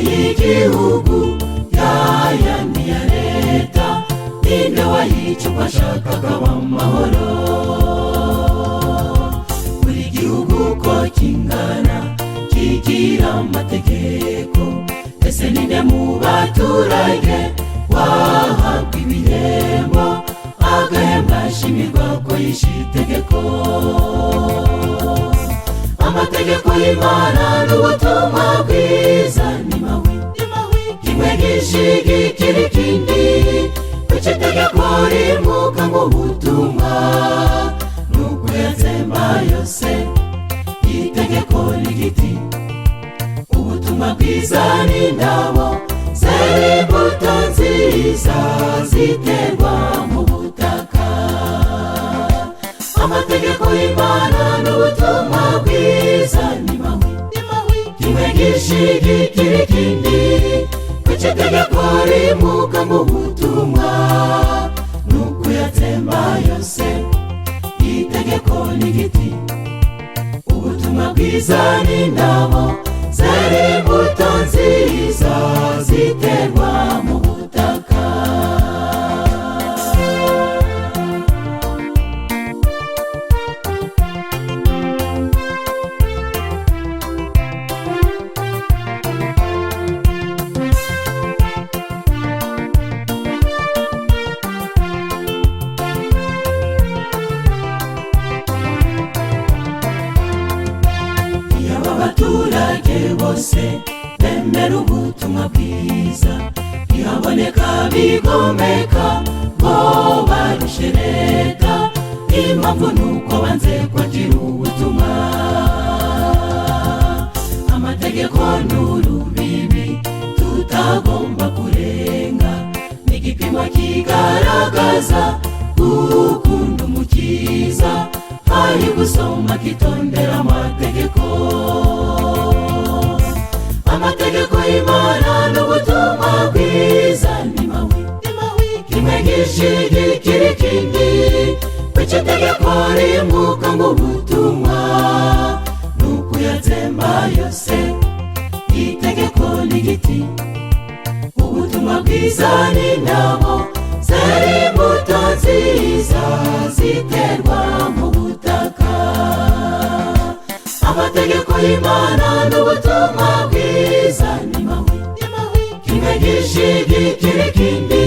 y'igihugu yayandi ya leta, ninde wayica uko ashakaga w'amahoro? Buri gihugu uko kingana kigira amategeko, ese ninde mu baturage wahabwa ibihembo, agahembwa ashimirwa ko yishe itegeko? Amategeko y'Imana n'ubutumwa bwiza ni mawi, kimwe gishigikira ikindi, kuki itegeko rimuka ngo ubutumwa nuko yatsemba yose? Itegeko n'igiti, ubutumwa bwiza n'indabo zera imbuto nziza ziterwa mu butaka. Amategeko y'Imana n'ubutumwa bwiza ni mawi, kimwe gishigikira ikindi, kuki itegeko rimuka ngo ubutumwa nuko yatsemba yose? Itegeko n'igiti, ubutumwa bwiza n'indabo zera imbuto nziza ziterwa mu butaka. Abaturage bose bemera ubutumwa bwiza, ntihaboneka bigomeka ngo barushe leta, impamvu nuko banze kwakira ubutumwa. Amategeko n'urubibi tutagomba kurenga, n'igipimo kigaragaza gukunda umukiza, hari gusoma kitondera amategeko. Amategeko y'Imana n'ubutumwa bwiza ni mawi, kimwe gishigikira ikindi, kuki itegeko rimuka ngo ubutumwa nuko yatsemba yose? Itegeko n'igiti, ubutumwa bwiza n'indabo zera imbuto nziza ziterwa mu butaka. Amategeko y'Imana n'ubutumwa bwiza ni mawi, kimwe gishigikira ikindi,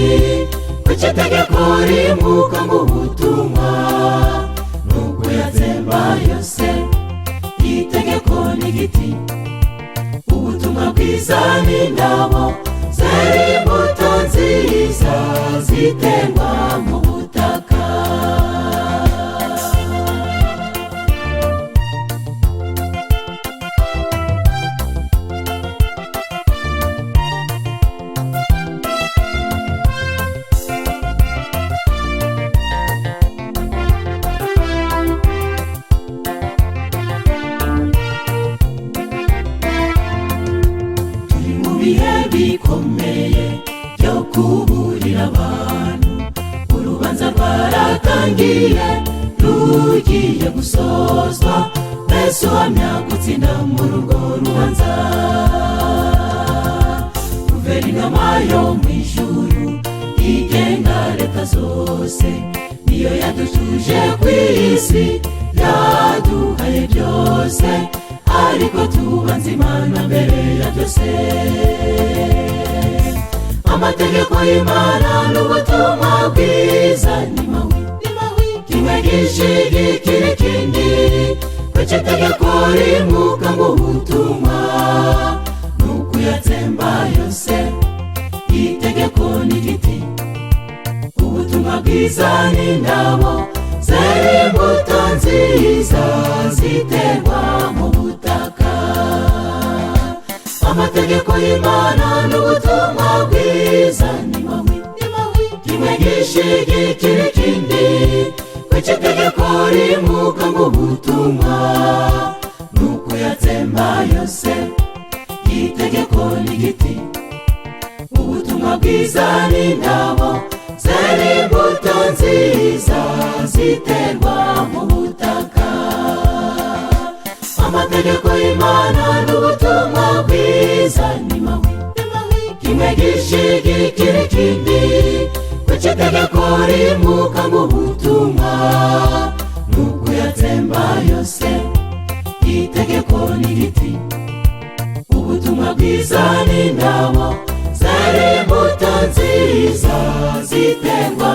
kuki itegeko rimuka ngo ubutumwa nuko yatsemba yose? Itegeko n'igiti, ubutumwa bwiza n'indabo zera imbuto nziza ziterwa mu butaka. Ibihe bikomeye byo kuburira abantu, urubanza rwaratangiye rugiye gusozwa, mbese uhamya gutsinda muri urwo rubanza? Guverinoma yo mu ijuru igenga leta zose, niyo yadutuje ku isi, yaduhaye byose, ariko tubanza Imana mbere ya byose. Amategeko y'Imana n'ubutumwa bwiza ni mawi, kimwe gishigikira ikindi, kuki itegeko rimuka ngo ubutumwa nuko yatsemba yose? Itegeko n'igiti, ubutumwa bwiza n'indabo zera imbuto nziza ziterwa mu butaka. Amategeko y'Imana n'ubutumwa bwiza ni mawi, kimwe gishigikira ikindi, kuki itegeko rimuka ngo ubutumwa nuko yatsemba yose? Itegeko n'igiti, ubutumwa bwiza n'indabo zera imbuto nziza ziterwa mu butaka. Amategeko y'Imana n'ubutumwa bwiza ni mawi, rimuka nk'ubutumwa, nuko yatsemba yose. Itegeko n'igiti, ubutumwa bwiza n'indabo, zari imbuto nziza ziterwa